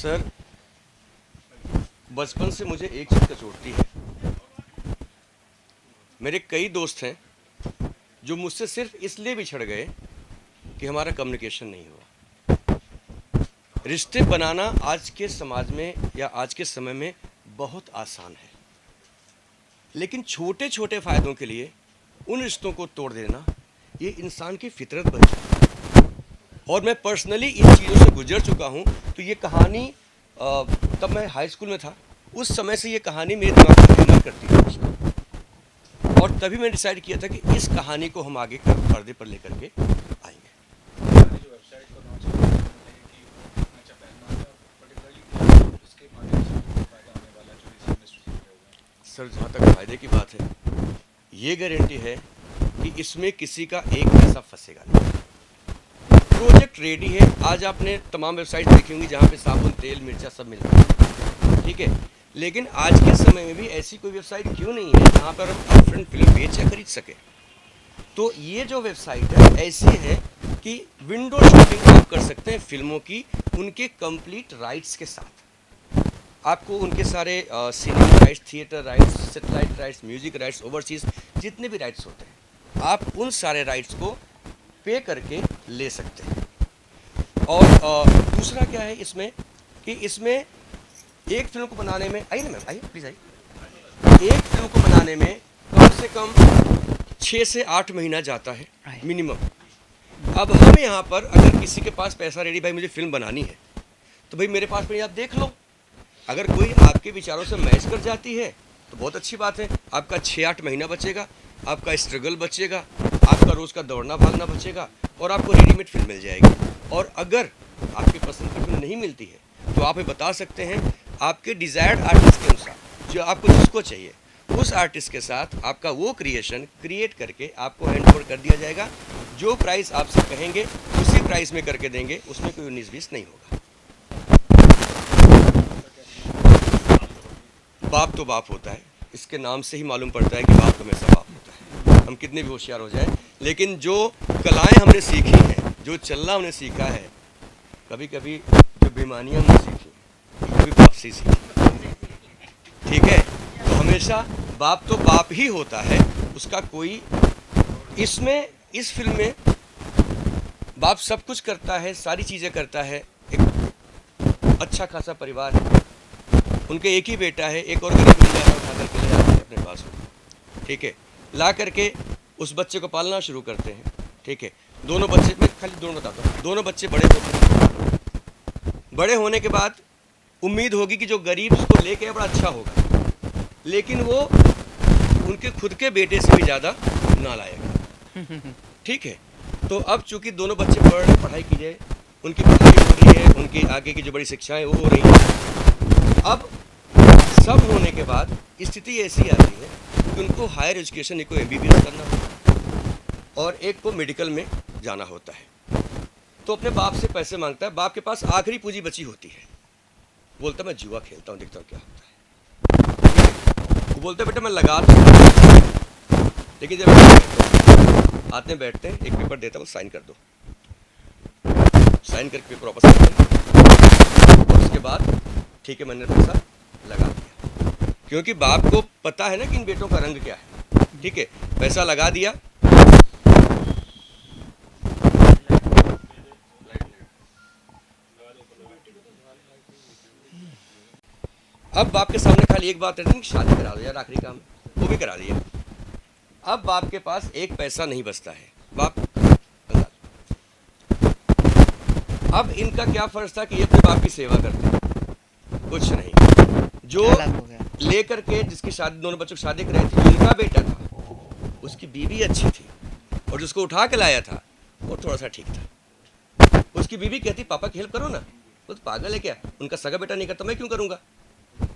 Sir, बचपन से मुझे एक चीज़ का चोटती है। मेरे कई दोस्त हैं जो मुझसे सिर्फ इसलिए बिछड़ गए कि हमारा कम्युनिकेशन नहीं हुआ। रिश्ते बनाना आज के समाज में या आज के समय में बहुत आसान है, लेकिन छोटे छोटे फ़ायदों के लिए उन रिश्तों को तोड़ देना ये इंसान की फितरत बन जाती है। और मैं पर्सनली इन चीज़ों से गुजर चुका हूँ। तो ये कहानी तब मैं हाई स्कूल में था, उस समय से ये कहानी मेरे दिमाग में ट्रिगर करती थी और तभी मैंने डिसाइड किया था कि इस कहानी को हम आगे पर्दे पर लेकर के आएंगे। सर, जहाँ तक फायदे की बात है, ये गारंटी है कि इसमें किसी का एक पैसा फंसेगा नहीं। प्रोजेक्ट रेडी है। आज आपने तमाम वेबसाइट देखी होंगी जहाँ पे साबुन, तेल, मिर्चा सब मिल रहा है, ठीक है। लेकिन आज के समय में भी ऐसी कोई वेबसाइट क्यों नहीं है जहाँ पर हम अपफ्रंट फिल्म बेच या खरीद सके। तो ये जो वेबसाइट है ऐसी है कि विंडो शॉपिंग आप कर सकते हैं फिल्मों की, उनके कंप्लीट राइट्स के साथ। आपको उनके सारे cinema rights, theatre rights, satellite rights, music rights, overseas जितने भी राइट्स होते हैं, आप उन सारे राइट्स को पे करके ले सकते हैं। और दूसरा क्या है इसमें कि इसमें एक फिल्म को बनाने में, आइए ना मैम, आइए प्लीज़ आइए। एक फिल्म को बनाने में कम से कम 6 से 8 महीना जाता है मिनिमम। अब हम यहाँ पर अगर किसी के पास पैसा रेडी, भाई मुझे फिल्म बनानी है, तो भाई मेरे पास में आप देख लो। अगर कोई आपके विचारों से मैच कर जाती है तो बहुत अच्छी बात है, आपका 6-8 महीना बचेगा, आपका स्ट्रगल बचेगा, आपका रोज़ का दौड़ना भागना बचेगा और आपको रेडीमेड फिल्म मिल जाएगी। और अगर आपकी पसंद की फिल्म नहीं मिलती है तो आप ये बता सकते हैं, आपके डिज़ायर्ड आर्टिस्ट के अनुसार जो आपको जिसको चाहिए उस आर्टिस्ट के साथ आपका वो क्रिएशन क्रिएट करके आपको हैंड ओवर कर दिया जाएगा। जो प्राइस आपसे कहेंगे उसी प्राइस में करके देंगे, उसमें कोई 19-20 नहीं होगा। बाप तो बाप होता है, इसके नाम से ही मालूम पड़ता है कि बाप हमेशा बाप होता है। हम कितने भी होशियार हो जाए, लेकिन जो कलाएं हमने सीखी हैं, जो चलना हमने सीखा है, कभी कभी जो बेईमानियां हमने सीखी, कभी बाप से सीखी, ठीक है। तो हमेशा बाप तो बाप ही होता है, उसका कोई इसमें इस फिल्म में बाप सब कुछ करता है, सारी चीज़ें करता है। एक अच्छा खासा परिवार है, उनके एक ही बेटा है, एक और गरीब मिल जाता है, उठा करके ले जाते हैं अपने पास में, ठीक है। ला करके उस बच्चे को पालना शुरू करते हैं, ठीक है। दोनों बच्चे, मैं खाली दोनों बताता हूँ, दोनों बच्चे बड़े होते हैं। बड़े होने के बाद उम्मीद होगी कि जो गरीब उसको लेके बड़ा अच्छा होगा, लेकिन वो उनके खुद के बेटे से भी ज़्यादा नालायक, ठीक है। तो अब चूंकि दोनों बच्चे पढ़ रहे, पढ़ाई की जाए, उनकी पढ़ाई हो रही है, उनकी आगे की जो बड़ी शिक्षाएं वो हो रही हैं। अब सब होने के बाद स्थिति ऐसी आती है कि उनको हायर एजुकेशन, एक को MBBS करना होता है और एक को मेडिकल में जाना होता है। तो अपने बाप से पैसे मांगता है, बाप के पास आखिरी पूंजी बची होती है, बोलता मैं जुआ खेलता हूँ, देखता हूँ क्या होता है। वो बोलता है बेटा मैं लगा तो, लेकिन जब आते बैठते हैं, एक पेपर देता है, वो साइन कर दो, साइन करके पेपर वापस करते हैं और उसके बाद ठीक है मैंने पैसा लगा दिया, क्योंकि बाप को पता है ना कि इन बेटों का रंग क्या है, ठीक है। पैसा लगा दिया, अब बाप के सामने खाली एक बात रहती है कि शादी करा दो यार, आखिरी काम, वो भी करा दिया। अब बाप के पास एक पैसा नहीं बचता है, बाप अब इनका क्या फर्ज था कि ये अपने बाप की सेवा करते हैं, कुछ नहीं। जो ले करके जिसकी शादी, दोनों बच्चों की शादी कराई थी, उनका बेटा था, उसकी बीवी अच्छी थी और जिसको उठा के लाया था वो थोड़ा सा ठीक था। उसकी बीवी कहती पापा की हेल्प करो ना, वो तो पागल है क्या, उनका सगा बेटा नहीं करता, मैं क्यों करूँगा।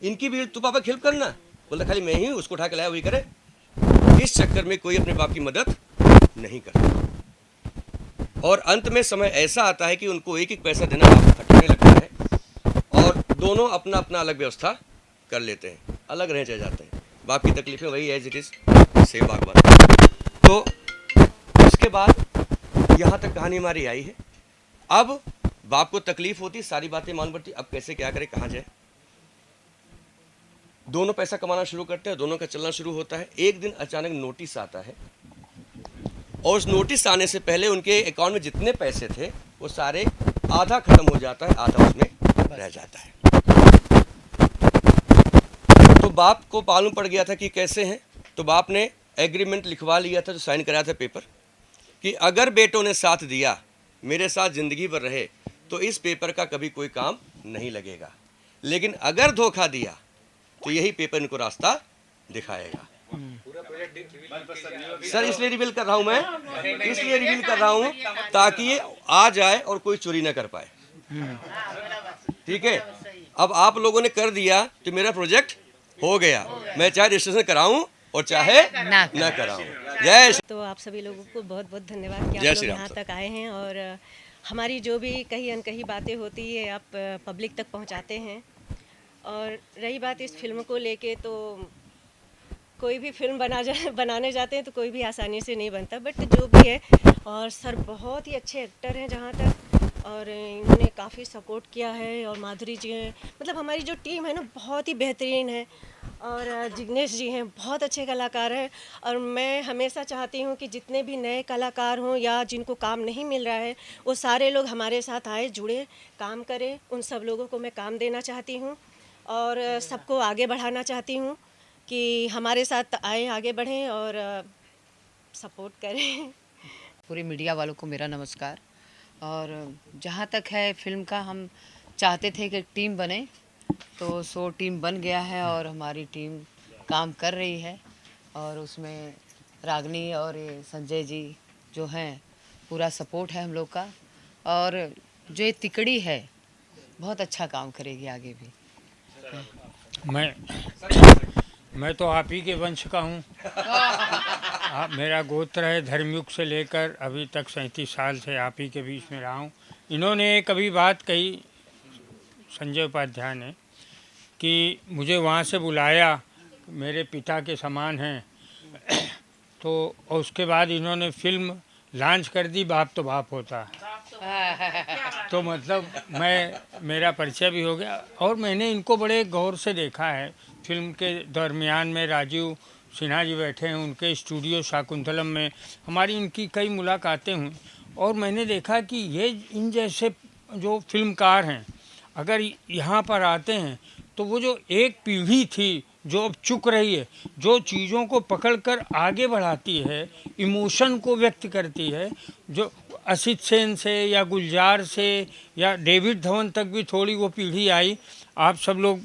इनकी बीवी, तू पापा की हेल्प करना, बोलता खाली मैं ही, उसको उठा के लाया वही करे। इस चक्कर में कोई अपने बाप की मदद नहीं करता और अंत में समय ऐसा आता है कि उनको एक एक पैसा देना बाप खटकने लगता है और दोनों अपना अपना अलग व्यवस्था कर लेते हैं, अलग रह जाते हैं। बाप की तकलीफें वही एज इट इज सेम बागवान। तो उसके बाद यहाँ तक कहानी हमारी आई है। अब बाप को तकलीफ होती, सारी बातें मालूम पड़ती, अब कैसे क्या करे, कहाँ जाए। दोनों पैसा कमाना शुरू करते हैं, दोनों का चलना शुरू होता है। एक दिन अचानक नोटिस आता है और उस नोटिस आने से पहले उनके अकाउंट में जितने पैसे थे वो सारे आधा खत्म हो जाता है, आधा उसमें रह जाता है। तो बाप को मालूम पड़ गया था कि कैसे हैं, तो बाप ने एग्रीमेंट लिखवा लिया था, जो साइन कराया था पेपर, कि अगर बेटों ने साथ दिया, मेरे साथ ज़िंदगी भर रहे, तो इस पेपर का कभी कोई काम नहीं लगेगा, लेकिन अगर धोखा दिया तो यही पेपर इनको रास्ता दिखाएगा। सर इसलिए रिवील कर रहा हूं मैं, इसलिए रिवील कर रहा हूं ताकि ये आ जाए और कोई चोरी ना कर पाए। ठीक है, अब आप लोगों ने कर दिया तो मेरा प्रोजेक्ट हो गया, मैं चाहे रजिस्ट्रेशन कराऊं और चाहे ना कराऊं। जय श्री। तो आप सभी लोगों को बहुत बहुत धन्यवाद कि आप लोग यहाँ तक आए हैं और हमारी जो भी कहीं अनकही बातें होती है आप पब्लिक तक पहुँचाते हैं। और रही बात इस फिल्म को लेके, तो कोई भी फिल्म बनाने जाते हैं तो कोई भी आसानी से नहीं बनता, बट जो भी है, और सर बहुत ही अच्छे एक्टर हैं जहाँ तक, और इन्होंने काफ़ी सपोर्ट किया है। और माधुरी जी हैं, मतलब हमारी जो टीम है ना बहुत ही बेहतरीन है, और जिग्नेश जी हैं बहुत अच्छे कलाकार हैं। और मैं हमेशा चाहती हूँ कि जितने भी नए कलाकार हों या जिनको काम नहीं मिल रहा है, वो सारे लोग हमारे साथ आए, जुड़े, काम करें। उन सब लोगों को मैं काम देना चाहती हूँ और सबको आगे बढ़ाना चाहती हूँ कि हमारे साथ आए, आगे बढ़ें और सपोर्ट करें। पूरे मीडिया वालों को मेरा नमस्कार। और जहाँ तक है फिल्म का, हम चाहते थे कि टीम बने, तो सो टीम बन गया है और हमारी टीम काम कर रही है। और उसमें रागनी और ये संजय जी जो हैं, पूरा सपोर्ट है हम लोग का। और जो ये तिकड़ी है बहुत अच्छा काम करेगी आगे भी। मैं तो आप ही के वंश का हूँ। मेरा गोत्र है, धर्मयुग से लेकर अभी तक 37 साल से आप ही के बीच में रहा हूँ। इन्होंने कभी बात कही, संजय उपाध्याय ने, कि मुझे वहाँ से बुलाया, मेरे पिता के समान हैं। तो और उसके बाद इन्होंने फिल्म लॉन्च कर दी, बाप तो बाप होता है। तो मतलब मेरा परिचय भी हो गया। और मैंने इनको बड़े गौर से देखा है। फिल्म के दरमियान में राजीव सिन्हा जी बैठे हैं, उनके स्टूडियो शाकुंतलम में हमारी इनकी कई मुलाकातें हुई, और मैंने देखा कि ये इन जैसे जो फिल्मकार हैं अगर यहाँ पर आते हैं तो वो जो एक पीढ़ी थी जो अब चुक रही है, जो चीज़ों को पकड़कर आगे बढ़ाती है, इमोशन को व्यक्त करती है, जो असित सेन से या गुलजार से या डेविड धवन तक भी थोड़ी वो पीढ़ी आई, आप सब लोग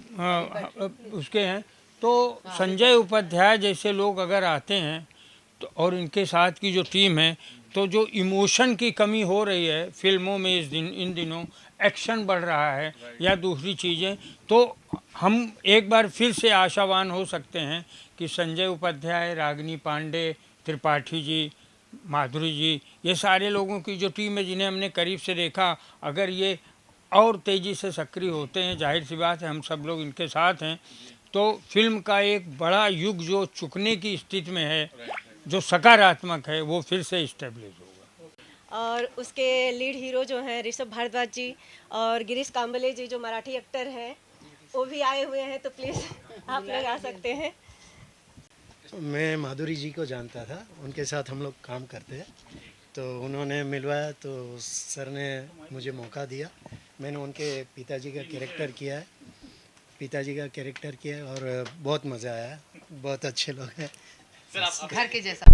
उसके हैं। तो संजय उपाध्याय जैसे लोग अगर आते हैं तो, और इनके साथ की जो टीम है, तो जो इमोशन की कमी हो रही है फिल्मों में इन दिनों, एक्शन बढ़ रहा है या दूसरी चीज़ें, तो हम एक बार फिर से आशावान हो सकते हैं कि संजय उपाध्याय, रागिनी पांडे, त्रिपाठी जी, माधुरी जी, ये सारे लोगों की जो टीम है जिन्हें हमने करीब से देखा, अगर ये और तेज़ी से सक्रिय होते हैं, जाहिर सी बात है हम सब लोग इनके साथ हैं, तो फिल्म का एक बड़ा युग जो चुकने की स्थिति में है, जो सकारात्मक है, वो फिर से इस्टेब्लिश होगा। और उसके लीड हीरो जो हैं ऋषभ भारद्वाज जी और गिरीश कांबले जी जो मराठी एक्टर हैं, वो भी आए हुए हैं, तो प्लीज़ आप लोग आ सकते हैं। मैं माधुरी जी को जानता था, उनके साथ हम लोग काम करते हैं, तो उन्होंने मिलवाया, तो सर ने मुझे मौका दिया। मैंने उनके पिताजी का कैरेक्टर किया है, और बहुत मज़ा आया। बहुत अच्छे लोग हैं, घर के जैसा।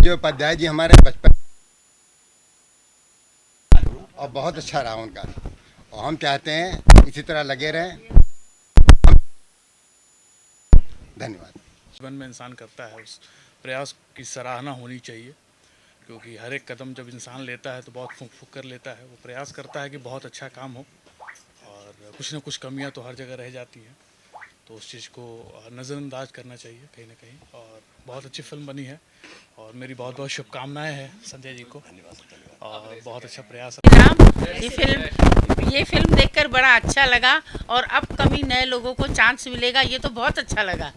जो उपाध्याय जी हमारे बचपन और बहुत अच्छा रहा उनका, और हम चाहते हैं इसी तरह लगे रहें। धन्यवाद। जीवन में इंसान करता है, उस प्रयास की सराहना होनी चाहिए, क्योंकि हर एक कदम जब इंसान लेता है तो बहुत फूंक फूंक कर लेता है। वो प्रयास करता है कि बहुत अच्छा काम हो, और कुछ न कुछ कमियां तो हर जगह रह जाती हैं, तो उस चीज़ को नज़रअंदाज करना चाहिए कहीं ना कहीं। और बहुत अच्छी फिल्म बनी है, और मेरी बहुत बहुत शुभकामनाएं हैं संजय जी को, और बहुत अच्छा प्रयास है। ये फिल्म देखकर बड़ा अच्छा लगा, और अब कभी नए लोगों को चांस मिलेगा, ये तो बहुत अच्छा लगा।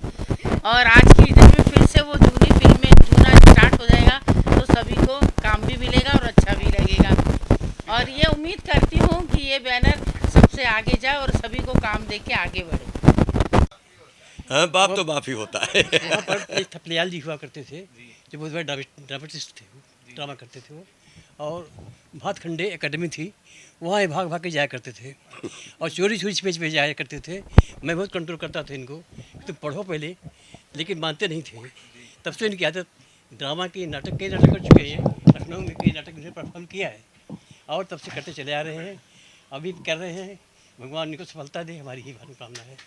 और आज की डेट में फिर से वो जूनी फिल्में जूना स्टार्ट हो जाएगा, तो सभी को काम भी मिलेगा और अच्छा भी लगेगा। और हाँ, बाप तो बाप ही होता है। वहाँ पर एक थपलियाल जी हुआ करते थे, जो बहुत बड़े ड्रामेटिस्ट थे, ड्रामा करते थे वो। और भातखंडे एकेडमी थी, वहाँ भाग भाग के जाया करते थे और चोरी चोरी छिपे छिपे जाया करते थे। मैं बहुत कंट्रोल करता था इनको, तुम पढ़ो पहले, लेकिन मानते नहीं थे। तब से इनकी आदत, ड्रामा की नाटक कई नाटक कर चुके हैं, लखनऊ में कई नाटक इन्होंने परफॉर्म किया है और तब से करते चले आ रहे हैं, अभी कर रहे हैं। भगवान इनको सफलता दे, हमारी ही मनोकामना है।